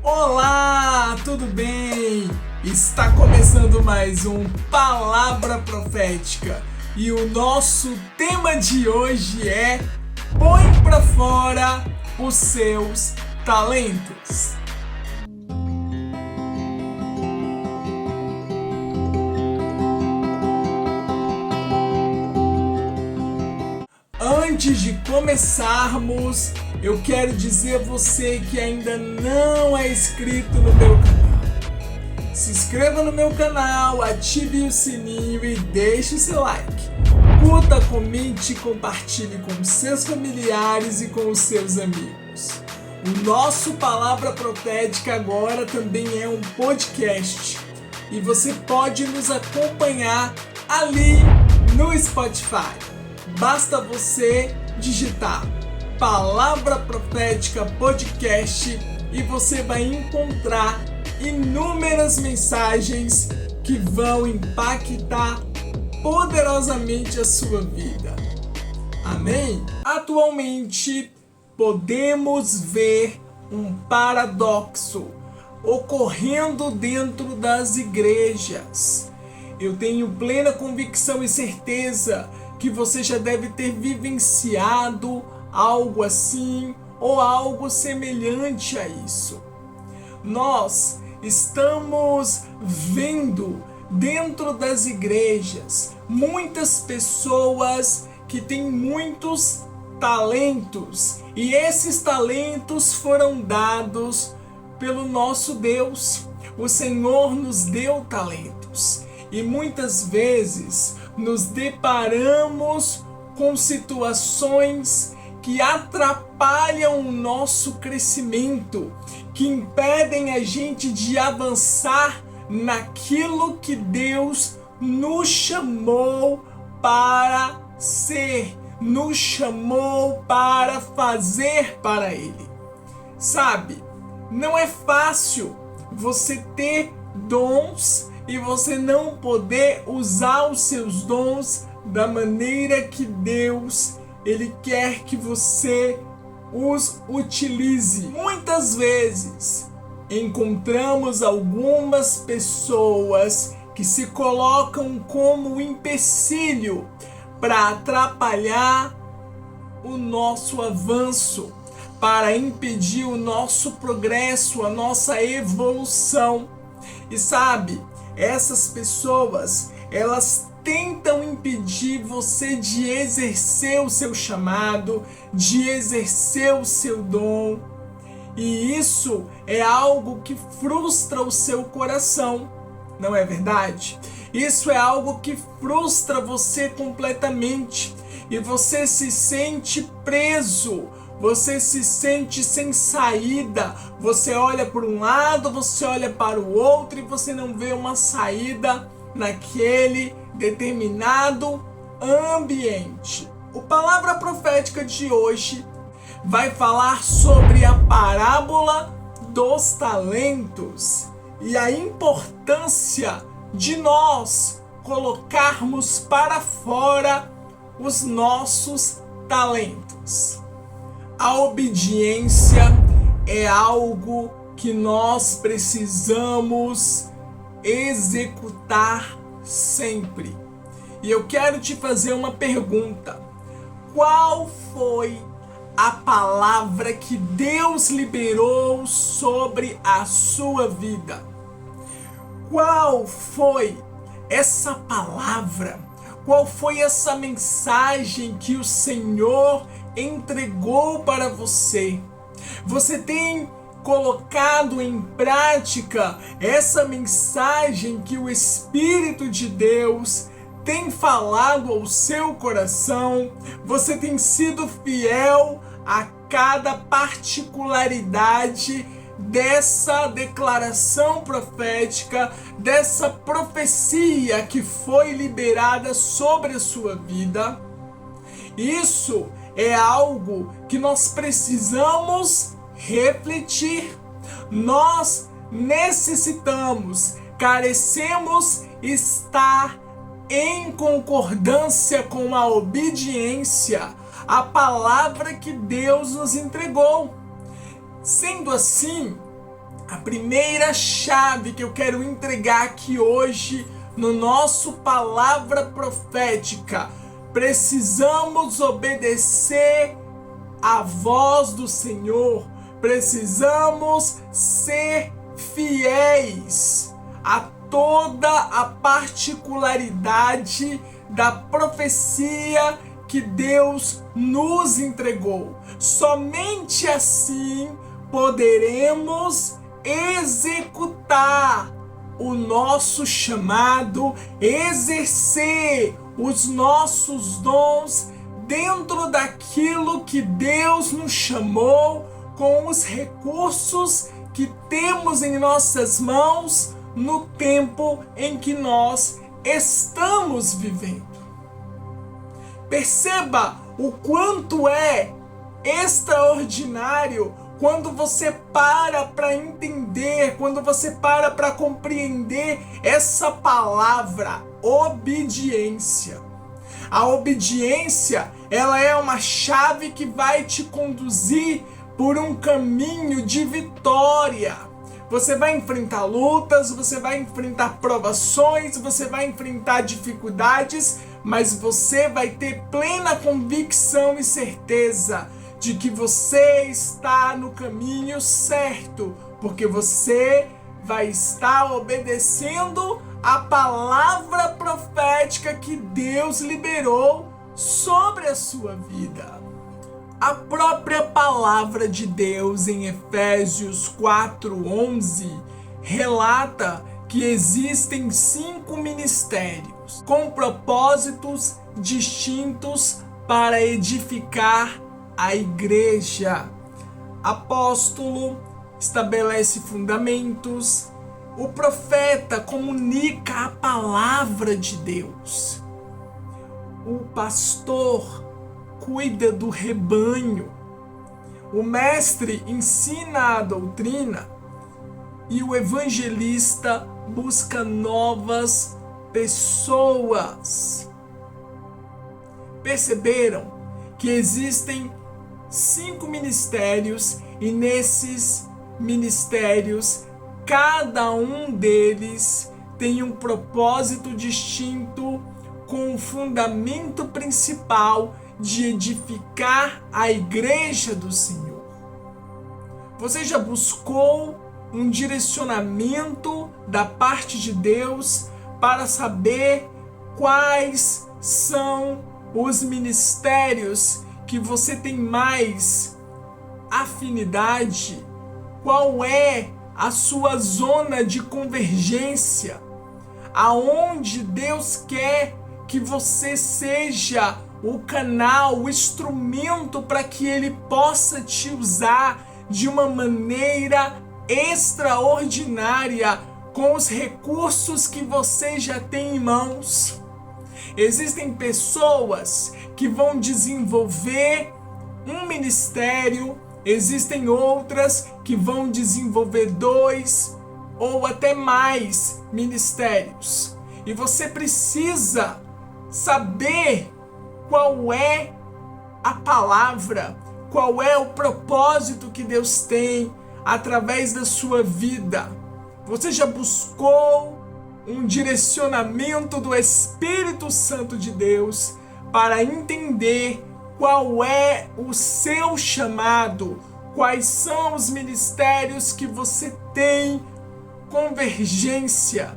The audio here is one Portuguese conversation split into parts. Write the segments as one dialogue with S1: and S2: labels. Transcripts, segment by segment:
S1: Olá, tudo bem? Está começando mais um Palavra Profética e o nosso tema de hoje é Põe pra fora os seus talentos. Antes de começarmos, eu quero dizer a você que ainda não é inscrito no meu canal. Se inscreva no meu canal, ative o sininho e deixe o seu like. Curta, comente e compartilhe com seus familiares e com os seus amigos. O nosso Palavra Profética agora também é um podcast e você pode nos acompanhar ali no Spotify. Basta você digitar Palavra Profética Podcast e você vai encontrar inúmeras mensagens que vão impactar poderosamente a sua vida. Amém? Atualmente podemos ver um paradoxo ocorrendo dentro das igrejas. Eu tenho plena convicção e certeza que você já deve ter vivenciado algo assim ou algo semelhante a isso. Nós estamos vendo dentro das igrejas muitas pessoas que têm muitos talentos e esses talentos foram dados pelo nosso Deus. O Senhor nos deu talentos e muitas vezes nos deparamos com situações que atrapalham o nosso crescimento, que impedem a gente de avançar naquilo que Deus nos chamou para ser, nos chamou para fazer para Ele. Sabe, não é fácil você ter dons e você não poder usar os seus dons da maneira que Deus Ele quer que você os utilize. Muitas vezes encontramos algumas pessoas que se colocam como empecilho para atrapalhar o nosso avanço, para impedir o nosso progresso, a nossa evolução. E sabe, essas pessoas, elas tentam impedir você de exercer o seu chamado, de exercer o seu dom. E isso é algo que frustra o seu coração, não é verdade? Isso é algo que frustra você completamente e você se sente preso. Você se sente sem saída, você olha para um lado, você olha para o outro e você não vê uma saída naquele determinado ambiente. O Palavra Profética de hoje vai falar sobre a parábola dos talentos e a importância de nós colocarmos para fora os nossos talentos. A obediência é algo que nós precisamos executar sempre. E eu quero te fazer uma pergunta. Qual foi a palavra que Deus liberou sobre a sua vida? Qual foi essa palavra? Qual foi essa mensagem que o Senhor entregou para você? Você tem colocado em prática essa mensagem que o Espírito de Deus tem falado ao seu coração? Você tem sido fiel a cada particularidade dessa declaração profética, dessa profecia que foi liberada sobre a sua vida? Isso é algo que nós precisamos refletir. Nós necessitamos, carecemos estar em concordância com a obediência à palavra que Deus nos entregou. Sendo assim, A primeira chave que eu quero entregar aqui hoje no nosso Palavra Profética: precisamos obedecer à voz do Senhor, precisamos ser fiéis a toda a particularidade da profecia que Deus nos entregou. Somente assim poderemos executar o nosso chamado, exercer os nossos dons dentro daquilo que Deus nos chamou, com os recursos que temos em nossas mãos no tempo em que nós estamos vivendo. Perceba o quanto é extraordinário quando você para entender, quando você para compreender essa palavra, obediência. A obediência, ela é uma chave que vai te conduzir por um caminho de vitória. Você vai enfrentar lutas, você vai enfrentar provações, você vai enfrentar dificuldades, mas você vai ter plena convicção e certeza de que você está no caminho certo, porque você vai estar obedecendo a palavra profética que Deus liberou sobre a sua vida. A própria palavra de Deus em Efésios 4:11 relata que existem 5 ministérios com propósitos distintos para edificar a igreja. Apóstolo estabelece fundamentos, o profeta comunica a palavra de Deus, o pastor cuida do rebanho, o mestre ensina a doutrina e o evangelista busca novas pessoas. Perceberam que existem 5 ministérios e nesses ministérios cada um deles tem um propósito distinto, com o fundamento principal de edificar a igreja do Senhor. Você já buscou um direcionamento da parte de Deus para saber quais são os ministérios que você tem mais afinidade? Qual é a sua zona de convergência? Aonde Deus quer que você seja o canal, o instrumento para que Ele possa te usar de uma maneira extraordinária com os recursos que você já tem em mãos? Existem pessoas que vão desenvolver um ministério, existem outras que vão desenvolver 2 ou até mais ministérios. E você precisa saber qual é a palavra, qual é o propósito que Deus tem através da sua vida. Você já buscou um direcionamento do Espírito Santo de Deus para entender qual é o seu chamado, quais são os ministérios que você tem convergência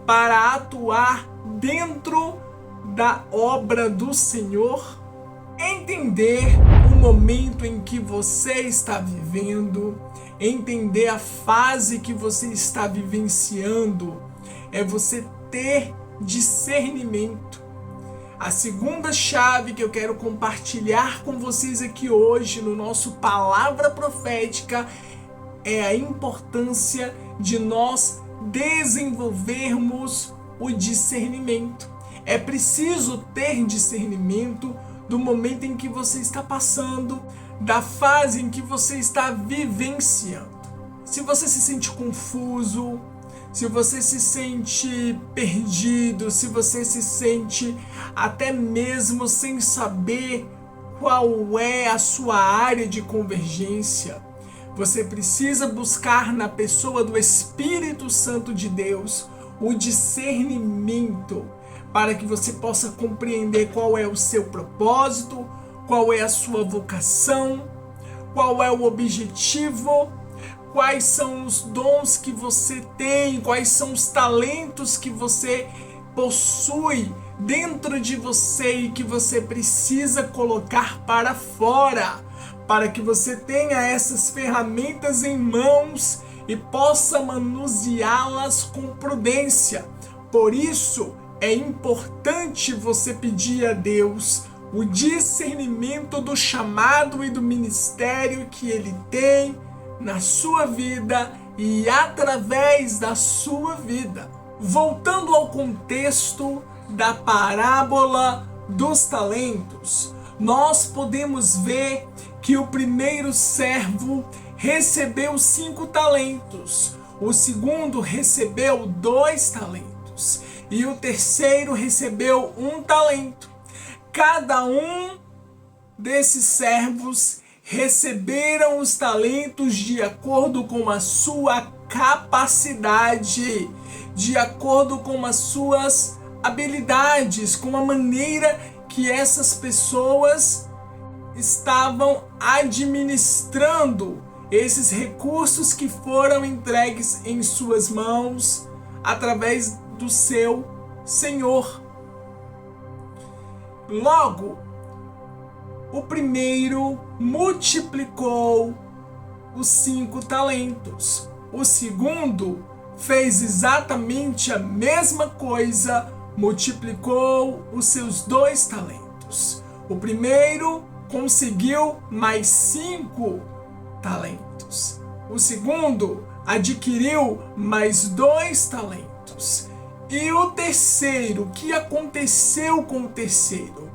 S1: para atuar dentro da obra do Senhor? Entender o momento em que você está vivendo, entender a fase que você está vivenciando, é você ter discernimento. A segunda chave que eu quero compartilhar com vocês aqui hoje no nosso Palavra Profética é a importância de nós desenvolvermos o discernimento. É preciso ter discernimento do momento em que você está passando, da fase em que você está vivenciando. Se você se sente confuso, se você se sente perdido, se você se sente até mesmo sem saber qual é a sua área de convergência, Você precisa buscar na pessoa do Espírito Santo de Deus o discernimento para que você possa compreender qual é o seu propósito, qual é a sua vocação, qual é o objetivo, quais são os dons que você tem, quais são os talentos que você possui dentro de você e que você precisa colocar para fora, para que você tenha essas ferramentas em mãos e possa manuseá-las com prudência. Por isso, é importante você pedir a Deus o discernimento do chamado e do ministério que Ele tem na sua vida e através da sua vida. Voltando ao contexto da parábola dos talentos, nós podemos ver que o primeiro servo recebeu 5 talentos, o segundo recebeu 2 talentos e o terceiro recebeu 1 talento. Cada um desses servos receberam os talentos de acordo com a sua capacidade, de acordo com as suas habilidades, com a maneira que essas pessoas estavam administrando esses recursos que foram entregues em suas mãos através do seu Senhor. Logo, o primeiro multiplicou os 5 talentos. O segundo fez exatamente a mesma coisa, multiplicou os seus 2 talentos. O primeiro conseguiu mais 5 talentos. O segundo adquiriu mais 2 talentos. E o terceiro, o que aconteceu com o terceiro?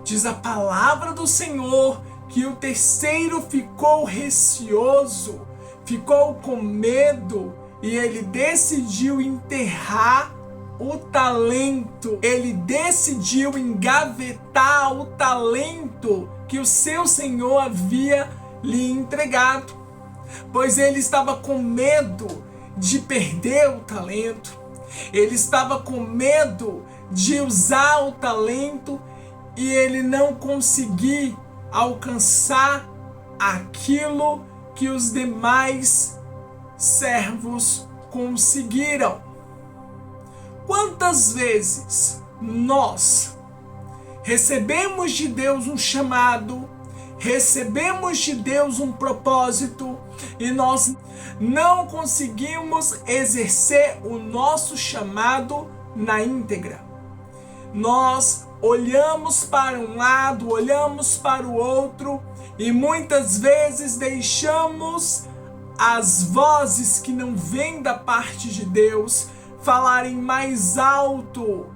S1: Diz a palavra do Senhor que o terceiro ficou receoso, ficou com medo e ele decidiu enterrar o talento. Ele decidiu engavetar o talento que o seu Senhor havia lhe entregado, pois ele estava com medo de perder o talento. Ele estava com medo de usar o talento e ele não conseguir alcançar aquilo que os demais servos conseguiram. Quantas vezes nós recebemos de Deus um chamado, recebemos de Deus um propósito e nós não conseguimos exercer o nosso chamado na íntegra. Nós olhamos para um lado, olhamos para o outro e muitas vezes deixamos as vozes que não vêm da parte de Deus falarem mais alto,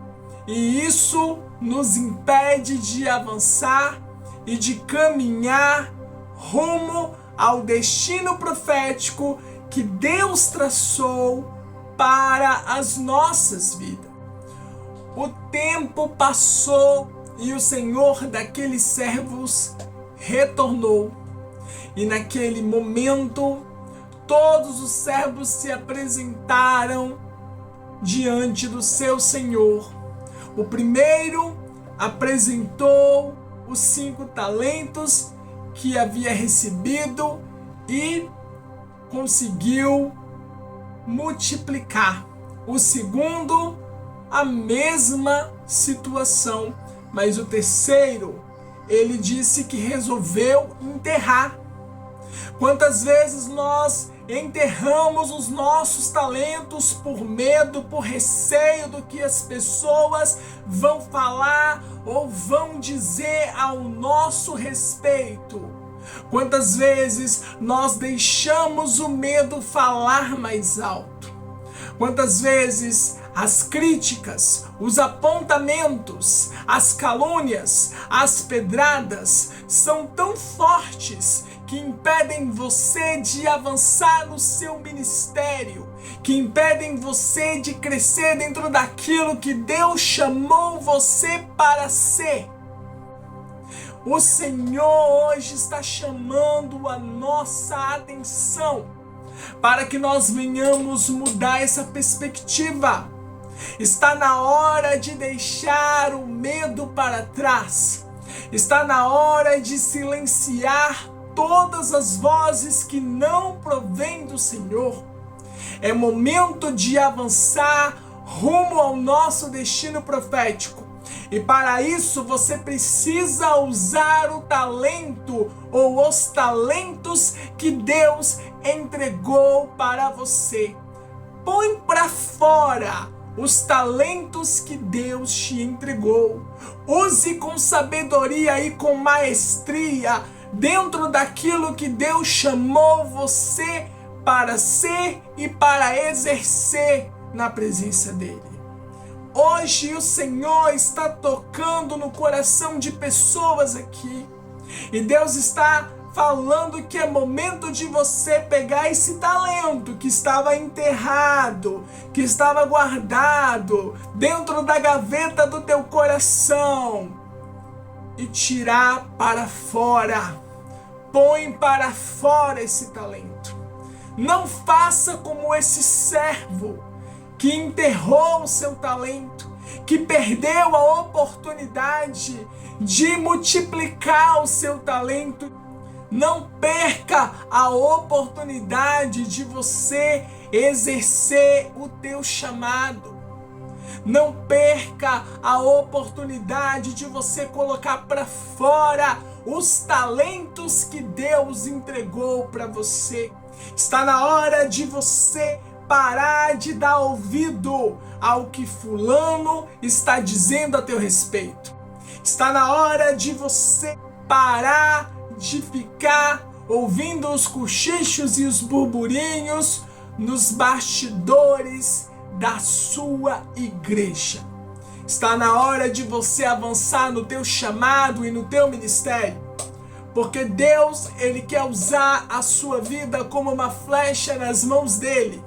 S1: e isso nos impede de avançar e de caminhar rumo ao destino profético que Deus traçou para as nossas vidas. O tempo passou e o Senhor daqueles servos retornou. E naquele momento, todos os servos se apresentaram diante do seu Senhor. O primeiro apresentou os 5 talentos que havia recebido e conseguiu multiplicar. O segundo, a mesma situação, mas o terceiro, ele disse que resolveu enterrar. Quantas vezes nós enterramos os nossos talentos por medo, por receio do que as pessoas vão falar ou vão dizer ao nosso respeito? Quantas vezes nós deixamos o medo falar mais alto? Quantas vezes as críticas, os apontamentos, as calúnias, as pedradas são tão fortes que impedem você de avançar no seu ministério, que impedem você de crescer dentro daquilo que Deus chamou você para ser. O Senhor hoje está chamando a nossa atenção para que nós venhamos mudar essa perspectiva. Está na hora de deixar o medo para trás. Está na hora de silenciar todas as vozes que não provêm do Senhor. É momento de avançar rumo ao nosso destino profético. E para isso você precisa usar o talento ou os talentos que Deus entregou para você. Põe para fora os talentos que Deus te entregou. Use com sabedoria e com maestria dentro daquilo que Deus chamou você para ser e para exercer na presença dele. Hoje o Senhor está tocando no coração de pessoas aqui. E Deus está falando que é momento de você pegar esse talento que estava enterrado, que estava guardado dentro da gaveta do teu coração e tirar para fora. Põe para fora esse talento. Não faça como esse servo que enterrou o seu talento, que perdeu a oportunidade de multiplicar o seu talento. Não perca a oportunidade de você exercer o teu chamado. Não perca a oportunidade de você colocar para fora os talentos que Deus entregou para você. Está na hora de você parar de dar ouvido ao que fulano está dizendo a teu respeito. Está na hora de você parar de ficar ouvindo os cochichos e os burburinhos nos bastidores da sua igreja. Está na hora de você avançar no teu chamado e no teu ministério. Porque Deus, Ele quer usar a sua vida como uma flecha nas mãos dele,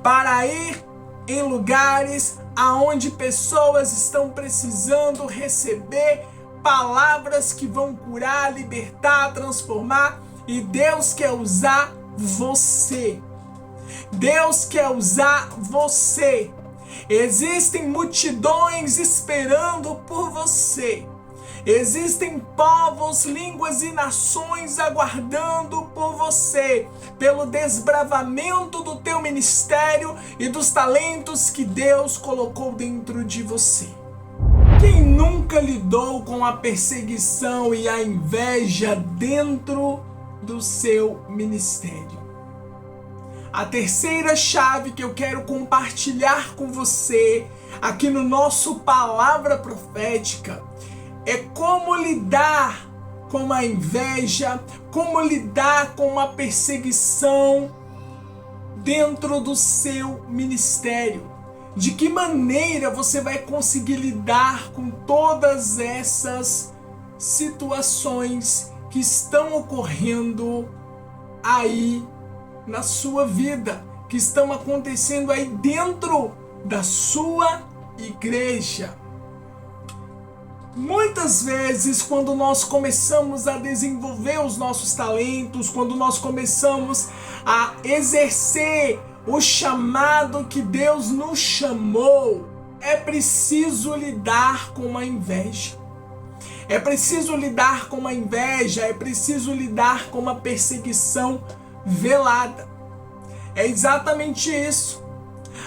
S1: para ir em lugares aonde pessoas estão precisando receber palavras que vão curar, libertar, transformar. E Deus quer usar você. Deus quer usar você. Existem multidões esperando por você. Existem povos, línguas e nações aguardando por você, pelo desbravamento do teu ministério e dos talentos que Deus colocou dentro de você. Quem nunca lidou com a perseguição e a inveja dentro do seu ministério? A terceira chave que eu quero compartilhar com você aqui no nosso Palavra Profética é como lidar com a inveja, como lidar com a perseguição dentro do seu ministério. De que maneira você vai conseguir lidar com todas essas situações que estão ocorrendo aí na sua vida, que estão acontecendo aí dentro da sua igreja. Muitas vezes, quando nós começamos a desenvolver os nossos talentos, quando nós começamos a exercer o chamado que Deus nos chamou, é preciso lidar com a inveja. É preciso lidar com a inveja, é preciso lidar com uma perseguição velada. É exatamente isso.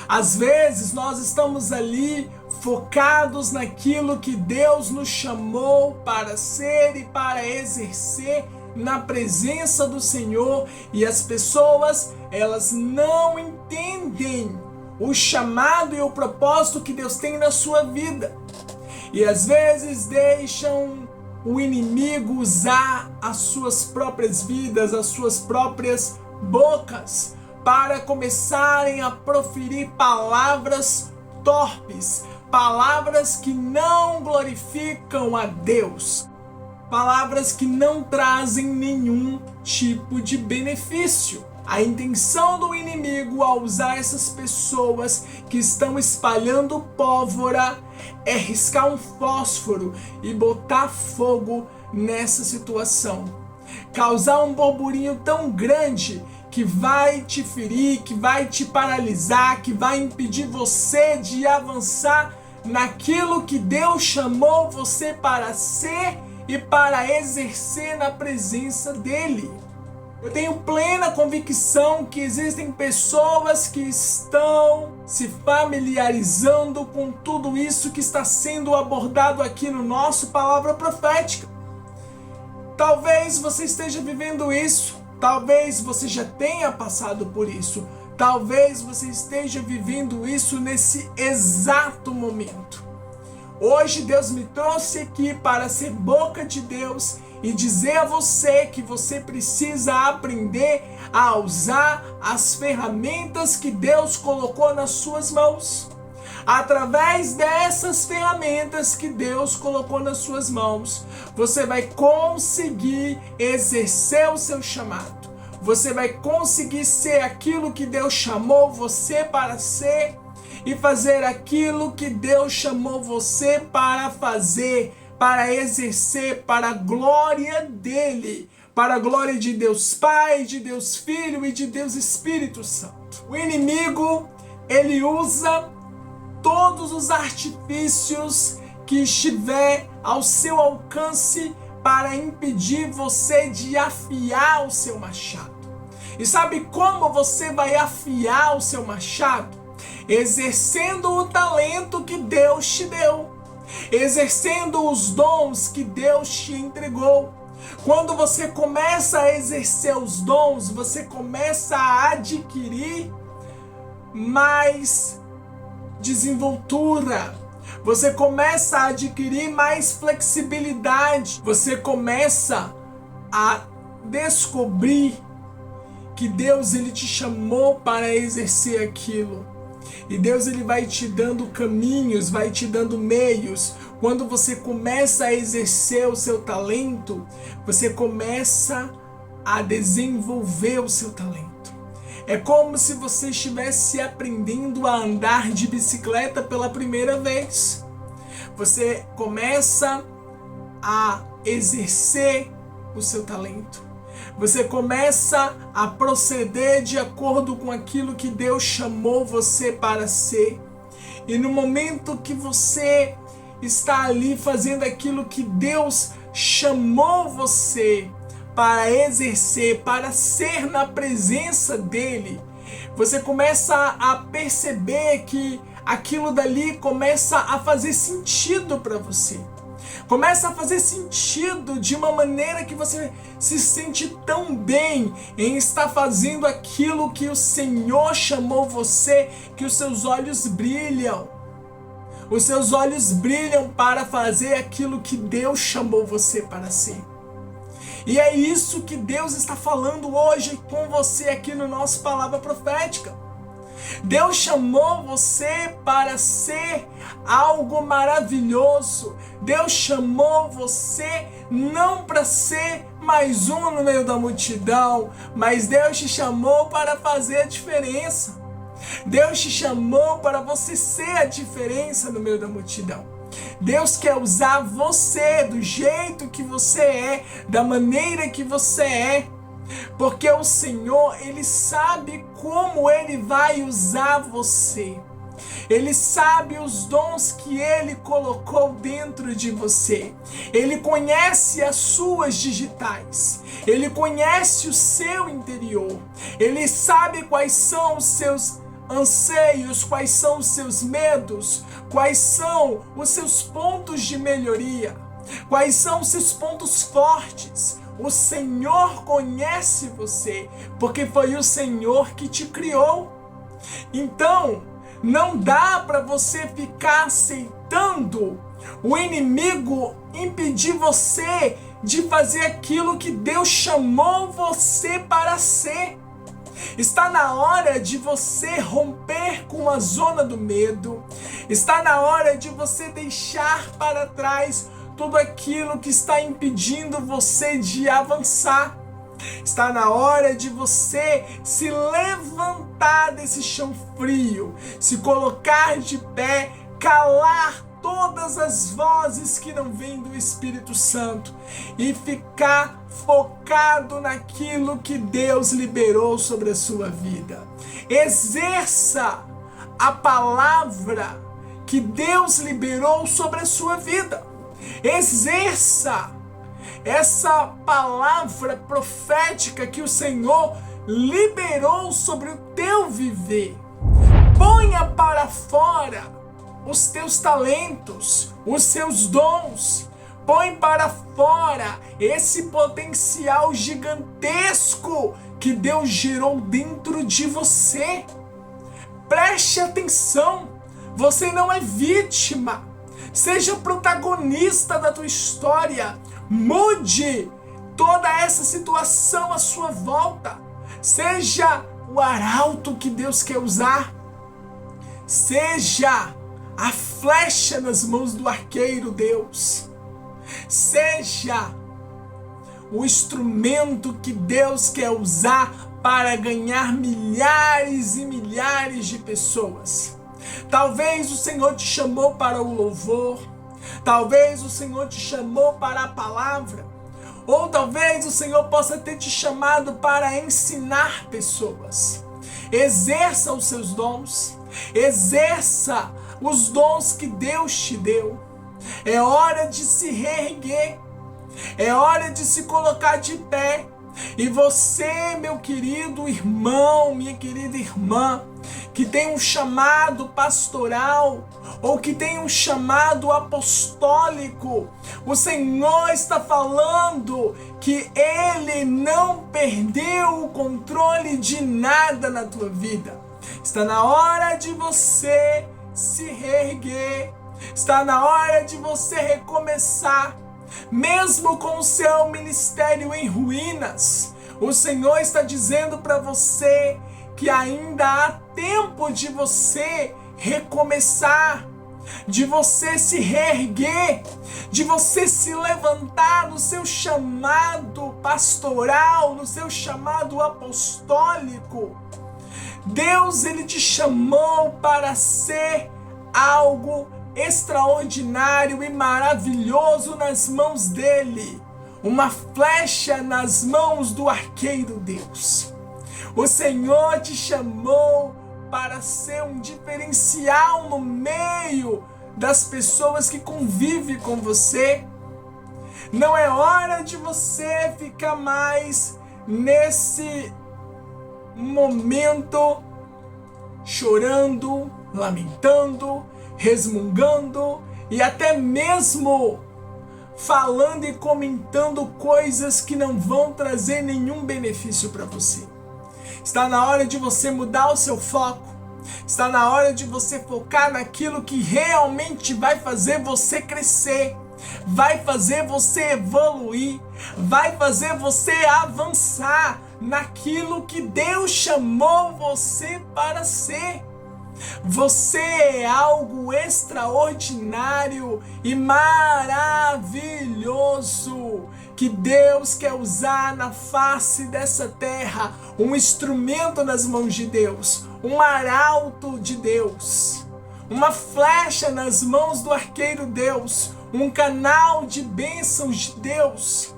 S1: Às vezes nós estamos ali focados naquilo que Deus nos chamou para ser e para exercer na presença do Senhor, e as pessoas, elas não entendem o chamado e o propósito que Deus tem na sua vida, e às vezes deixam o inimigo usar as suas próprias vidas, as suas próprias bocas, para começarem a proferir palavras torpes, palavras que não glorificam a Deus, palavras que não trazem nenhum tipo de benefício. A intenção do inimigo ao usar essas pessoas que estão espalhando pólvora é riscar um fósforo e botar fogo nessa situação. Causar um burburinho tão grande que vai te ferir, que vai te paralisar, que vai impedir você de avançar naquilo que Deus chamou você para ser e para exercer na presença dele. Eu tenho plena convicção que existem pessoas que estão se familiarizando com tudo isso que está sendo abordado aqui no nosso Palavra Profética. Talvez você esteja vivendo isso, talvez você já tenha passado por isso, talvez você esteja vivendo isso nesse exato momento. Hoje Deus me trouxe aqui para ser boca de Deus e dizer a você que você precisa aprender a usar as ferramentas que Deus colocou nas suas mãos. Através dessas ferramentas que Deus colocou nas suas mãos, você vai conseguir exercer o seu chamado. Você vai conseguir ser aquilo que Deus chamou você para ser e fazer aquilo que Deus chamou você para fazer, para exercer para a glória dele, para a glória de Deus Pai, de Deus Filho e de Deus Espírito Santo. O inimigo, ele usa todos os artifícios que estiver ao seu alcance para impedir você de afiar o seu machado. E sabe como você vai afiar o seu machado? Exercendo o talento que Deus te deu, exercendo os dons que Deus te entregou. Quando você começa a exercer os dons, você começa a adquirir mais desenvoltura, você começa a adquirir mais flexibilidade, você começa a descobrir que Deus ele te chamou para exercer aquilo. E Deus ele vai te dando caminhos, vai te dando meios. Quando você começa a exercer o seu talento, você começa a desenvolver o seu talento. É como se você estivesse aprendendo a andar de bicicleta pela primeira vez. Você começa a exercer o seu talento. Você começa a proceder de acordo com aquilo que Deus chamou você para ser. E no momento que você está ali fazendo aquilo que Deus chamou você para exercer, para ser na presença dele, você começa a perceber que aquilo dali começa a fazer sentido para você. Começa a fazer sentido de uma maneira que você se sente tão bem em estar fazendo aquilo que o Senhor chamou você, que os seus olhos brilham. Os seus olhos brilham para fazer aquilo que Deus chamou você para ser. E é isso que Deus está falando hoje com você aqui no nosso Palavra Profética. Deus chamou você para ser algo maravilhoso. Deus chamou você não para ser mais um no meio da multidão, mas Deus te chamou para fazer a diferença. Deus te chamou para você ser a diferença no meio da multidão. Deus quer usar você do jeito que você é, da maneira que você é. Porque o Senhor, Ele sabe como Ele vai usar você. Ele sabe os dons que Ele colocou dentro de você. Ele conhece as suas digitais. Ele conhece o seu interior. Ele sabe quais são os seus anseios, quais são os seus medos, quais são os seus pontos de melhoria, quais são os seus pontos fortes. O Senhor conhece você, porque foi o Senhor que te criou. Então, não dá para você ficar aceitando o inimigo impedir você de fazer aquilo que Deus chamou você para ser. Está na hora de você romper com a zona do medo. Está na hora de você deixar para trás tudo aquilo que está impedindo você de avançar. Está na hora de você se levantar desse chão frio, se colocar de pé, calar todas as vozes que não vêm do Espírito Santo e ficar focado naquilo que Deus liberou sobre a sua vida. Exerça a palavra que Deus liberou sobre a sua vida. Exerça essa palavra profética que o Senhor liberou sobre o teu viver. Ponha para fora os teus talentos, os seus dons. Põe para fora esse potencial gigantesco que Deus gerou dentro de você. Preste atenção, você não é vítima. Seja protagonista da tua história. Mude toda essa situação à sua volta. Seja o arauto que Deus quer usar. Seja a flecha nas mãos do arqueiro Deus. Seja o instrumento que Deus quer usar para ganhar milhares e milhares de pessoas. Talvez o Senhor te chamou para o louvor. Talvez o Senhor te chamou para a palavra. Ou talvez o Senhor possa ter te chamado para ensinar pessoas. Exerça os seus dons. Exerça os dons que Deus te deu. É hora de se reerguer. É hora de se colocar de pé. E você, meu querido irmão, minha querida irmã, que tem um chamado pastoral ou que tem um chamado apostólico, o Senhor está falando que Ele não perdeu o controle de nada na tua vida. Está na hora de você se reerguer. Está na hora de você recomeçar. Mesmo com o seu ministério em ruínas, o Senhor está dizendo para você que ainda há tempo de você recomeçar, de você se reerguer, de você se levantar no seu chamado pastoral, no seu chamado apostólico. Deus, Ele te chamou para ser algo extraordinário e maravilhoso nas mãos dele. Uma flecha nas mãos do arqueiro Deus. O Senhor te chamou para ser um diferencial no meio das pessoas que convivem com você. Não é hora de você ficar mais nesse momento chorando, lamentando, resmungando e até mesmo falando e comentando coisas que não vão trazer nenhum benefício para você. Está na hora de você mudar o seu foco. Está na hora de você focar naquilo que realmente vai fazer você crescer, vai fazer você evoluir, vai fazer você avançar naquilo que Deus chamou você para ser. Você é algo extraordinário e maravilhoso que Deus quer usar na face dessa terra, um instrumento nas mãos de Deus, um arauto de Deus, uma flecha nas mãos do arqueiro Deus, um canal de bênçãos de Deus.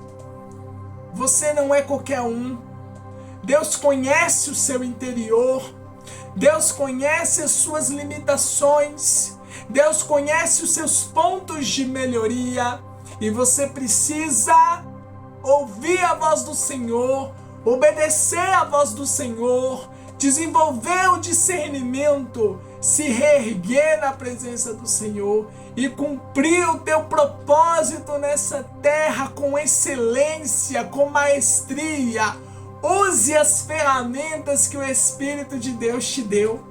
S1: Você não é qualquer um. Deus conhece o seu interior. Deus conhece as suas limitações. Deus conhece os seus pontos de melhoria. E você precisa ouvir a voz do Senhor, obedecer a voz do Senhor, desenvolver o discernimento, se reerguer na presença do Senhor e cumprir o teu propósito nessa terra com excelência, com maestria. Use as ferramentas que o Espírito de Deus te deu.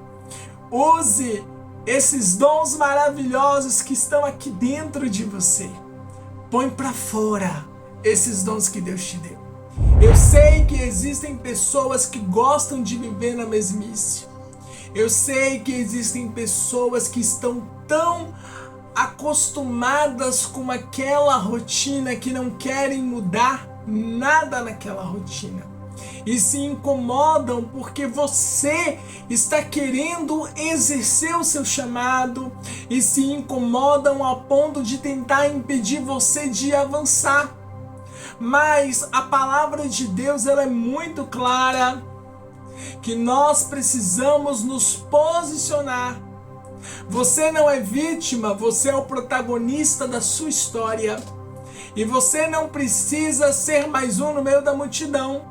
S1: Use esses dons maravilhosos que estão aqui dentro de você. Põe para fora esses dons que Deus te deu. Eu sei que existem pessoas que gostam de viver na mesmice. Eu sei que existem pessoas que estão tão acostumadas com aquela rotina que não querem mudar nada naquela rotina. e se incomodam porque você está querendo exercer o seu chamado e se incomodam ao ponto de tentar impedir você de avançar. Mas a palavra de Deus, ela é muito clara que nós precisamos nos posicionar. Você não é vítima, você é o protagonista da sua história. E você não precisa ser mais um no meio da multidão.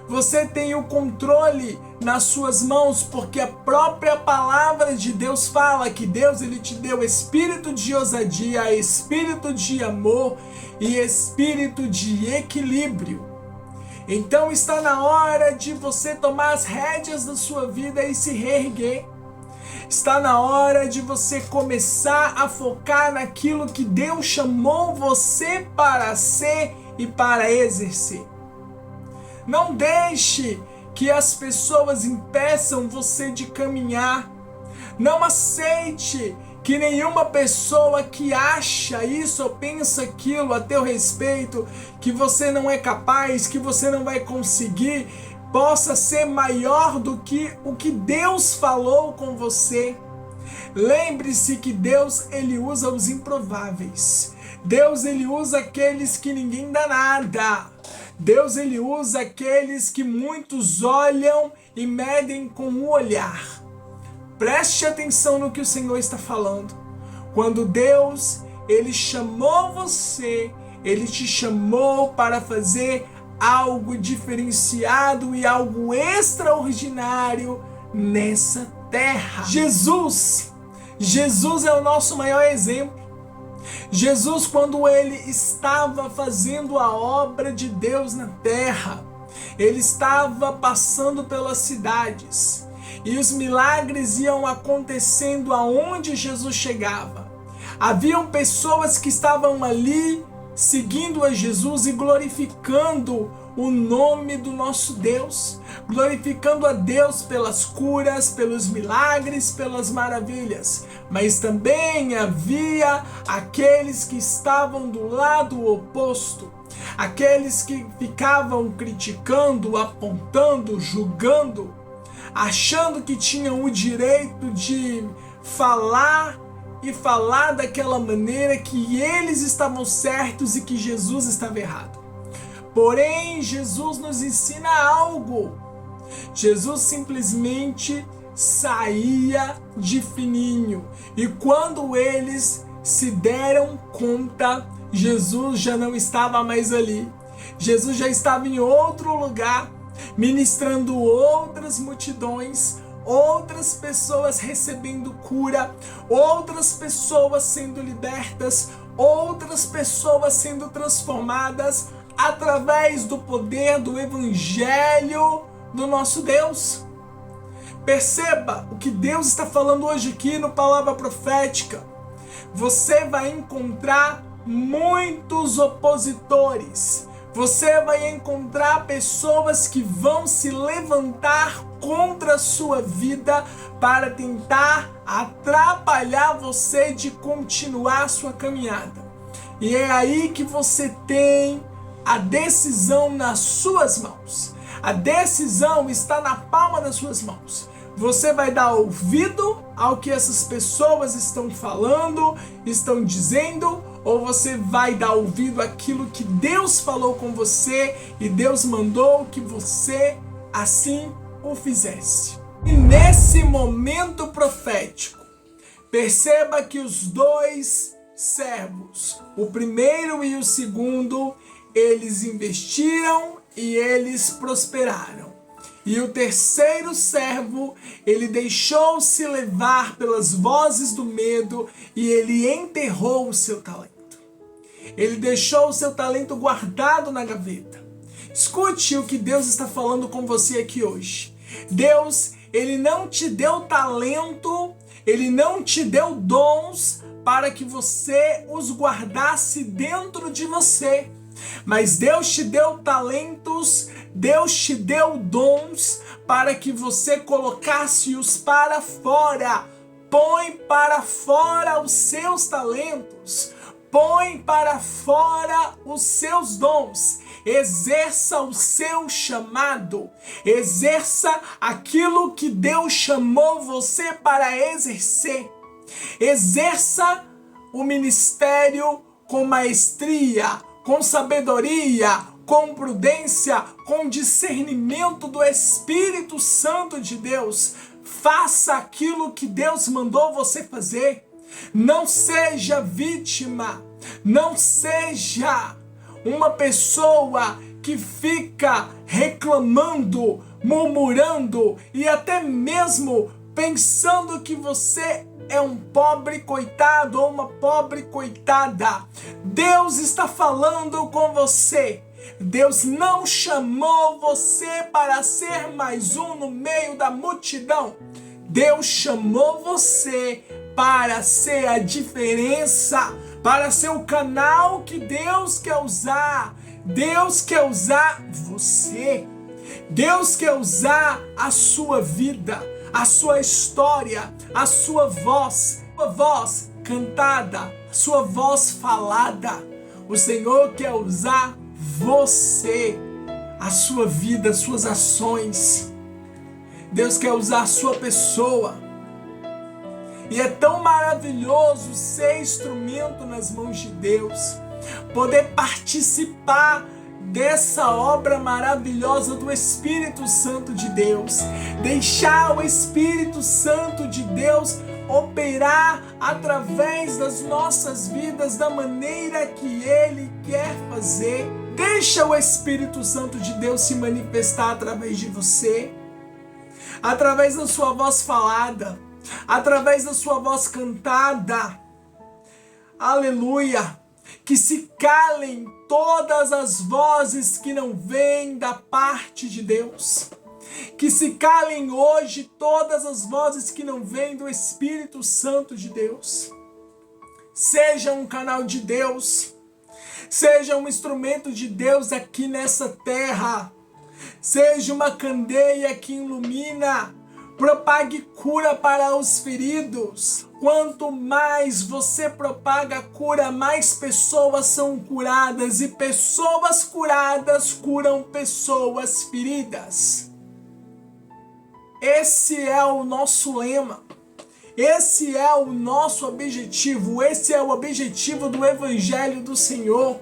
S1: Você tem o controle nas suas mãos, porque a própria palavra de Deus fala que Deus, ele te deu espírito de ousadia, espírito de amor e espírito de equilíbrio. Então está na hora de você tomar as rédeas da sua vida e se reerguer. Está na hora de você começar a focar naquilo que Deus chamou você para ser e para exercer. Não deixe que as pessoas impeçam você de caminhar. Não aceite que nenhuma pessoa que acha isso ou pensa aquilo a teu respeito, que você não é capaz, que você não vai conseguir, possa ser maior do que o que Deus falou com você. Lembre-se que Deus, ele usa os improváveis. Deus, ele usa aqueles que ninguém dá nada. Deus, ele usa aqueles que muitos olham e medem com o olhar. Preste atenção no que o Senhor está falando. Quando Deus, ele chamou você, ele te chamou para fazer algo diferenciado e algo extraordinário nessa terra. Jesus é o nosso maior exemplo. Jesus, quando ele estava fazendo a obra de Deus na terra, ele estava passando pelas cidades e os milagres iam acontecendo aonde Jesus chegava. Haviam pessoas que estavam ali seguindo a Jesus e glorificando o nome do nosso Deus, glorificando a Deus pelas curas, pelos milagres, pelas maravilhas. Mas também havia aqueles que estavam do lado oposto, aqueles que ficavam criticando, apontando, julgando, achando que tinham o direito de falar daquela maneira, que eles estavam certos e que Jesus estava errado. Porém, Jesus nos ensina algo. Jesus simplesmente saía de fininho. E quando eles se deram conta, Jesus já não estava mais ali. Jesus já estava em outro lugar, ministrando outras multidões, outras pessoas recebendo cura, outras pessoas sendo libertas, outras pessoas sendo transformadas através do poder do Evangelho do nosso Deus. Perceba o que Deus está falando hoje aqui no Palavra Profética. Você vai encontrar muitos opositores. Você vai encontrar pessoas que vão se levantar contra a sua vida para tentar atrapalhar você de continuar a sua caminhada. E é aí que você tem a decisão nas suas mãos. A decisão está na palma das suas mãos. Você vai dar ouvido ao que essas pessoas estão falando, estão dizendo, ou você vai dar ouvido àquilo que Deus falou com você e Deus mandou que você assim o fizesse. E nesse momento profético, perceba que os dois servos, o primeiro e o segundo, eles investiram e eles prosperaram. E o terceiro servo, ele deixou-se levar pelas vozes do medo e ele enterrou o seu talento. Ele deixou o seu talento guardado na gaveta. Escute o que Deus está falando com você aqui hoje. Deus, ele não te deu talento, ele não te deu dons para que você os guardasse dentro de você. Mas Deus te deu talentos, Deus te deu dons para que você colocasse-os para fora. Põe para fora os seus talentos, põe para fora os seus dons exerça o seu chamado, exerça aquilo que Deus chamou você para exercer. Exerça o ministério com maestria, com sabedoria, com prudência, com discernimento do Espírito Santo de Deus. Faça aquilo que Deus mandou você fazer. Não seja vítima, não seja uma pessoa que fica reclamando, murmurando e até mesmo pensando que você é um pobre coitado ou uma pobre coitada. Deus está falando com você. Deus não chamou você para ser mais um no meio da multidão. Deus chamou você para ser a diferença, para ser o canal que Deus quer usar. Deus quer usar você. Deus quer usar a sua vida, a sua história, a sua voz cantada, a sua voz falada. O Senhor quer usar você, a sua vida, as suas ações. Deus quer usar a sua pessoa. E é tão maravilhoso ser instrumento nas mãos de Deus, poder participar dessa obra maravilhosa do Espírito Santo de Deus, deixar o Espírito Santo de Deus operar através das nossas vidas da maneira que Ele quer fazer. Deixa o Espírito Santo de Deus se manifestar através de você, através da sua voz falada, através da sua voz cantada. Aleluia! Que se calem todas as vozes que não vêm da parte de Deus. Que se calem hoje todas as vozes que não vêm do Espírito Santo de Deus. Seja um canal de Deus. Seja um instrumento de Deus aqui nessa terra. Seja uma candeia que ilumina. Propague cura para os feridos. Quanto mais você propaga cura, mais pessoas são curadas. E pessoas curadas curam pessoas feridas. Esse é o nosso lema. Esse é o nosso objetivo. Esse é o objetivo do Evangelho do Senhor.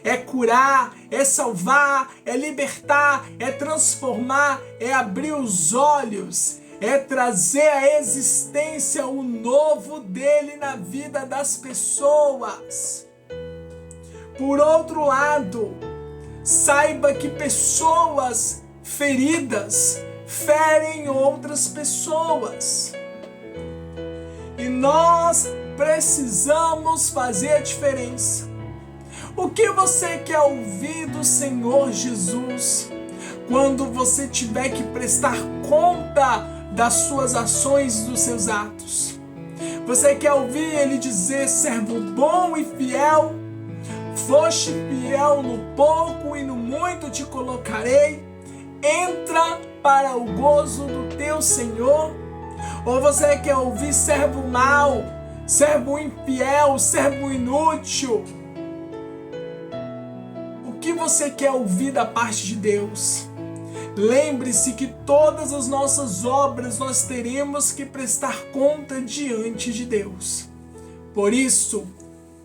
S1: É curar, é salvar, é libertar, é transformar, é abrir os olhos, é trazer à existência o novo dele na vida das pessoas. Por outro lado, saiba que pessoas feridas ferem outras pessoas. E nós precisamos fazer a diferença. O que você quer ouvir do Senhor Jesus quando você tiver que prestar conta das suas ações e dos seus atos? Você quer ouvir Ele dizer: servo bom e fiel, foste fiel no pouco e no muito te colocarei, entra para o gozo do teu Senhor? Ou você quer ouvir servo mau, servo infiel, servo inútil? O que você quer ouvir da parte de Deus? Lembre-se que todas as nossas obras nós teremos que prestar conta diante de Deus. Por isso,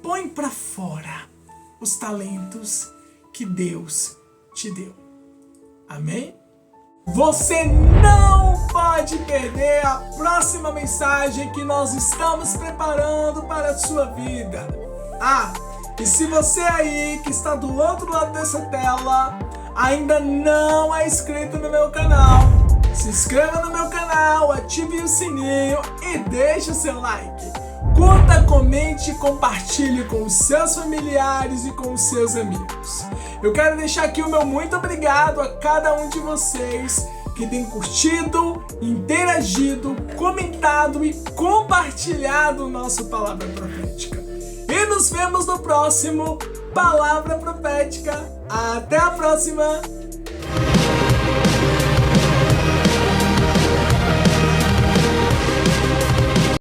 S1: põe para fora os talentos que Deus te deu. Amém? Você não pode perder a próxima mensagem que nós estamos preparando para a sua vida. E se você aí que está do outro lado dessa tela ainda não é inscrito no meu canal, se inscreva no meu canal, ative o sininho e deixe o seu like. Curta, comente e compartilhe com os seus familiares e com os seus amigos. Eu quero deixar aqui o meu muito obrigado a cada um de vocês que tem curtido, interagido, comentado e compartilhado o nosso Palavra Profética. E nos vemos no próximo Palavra Profética. Até a próxima!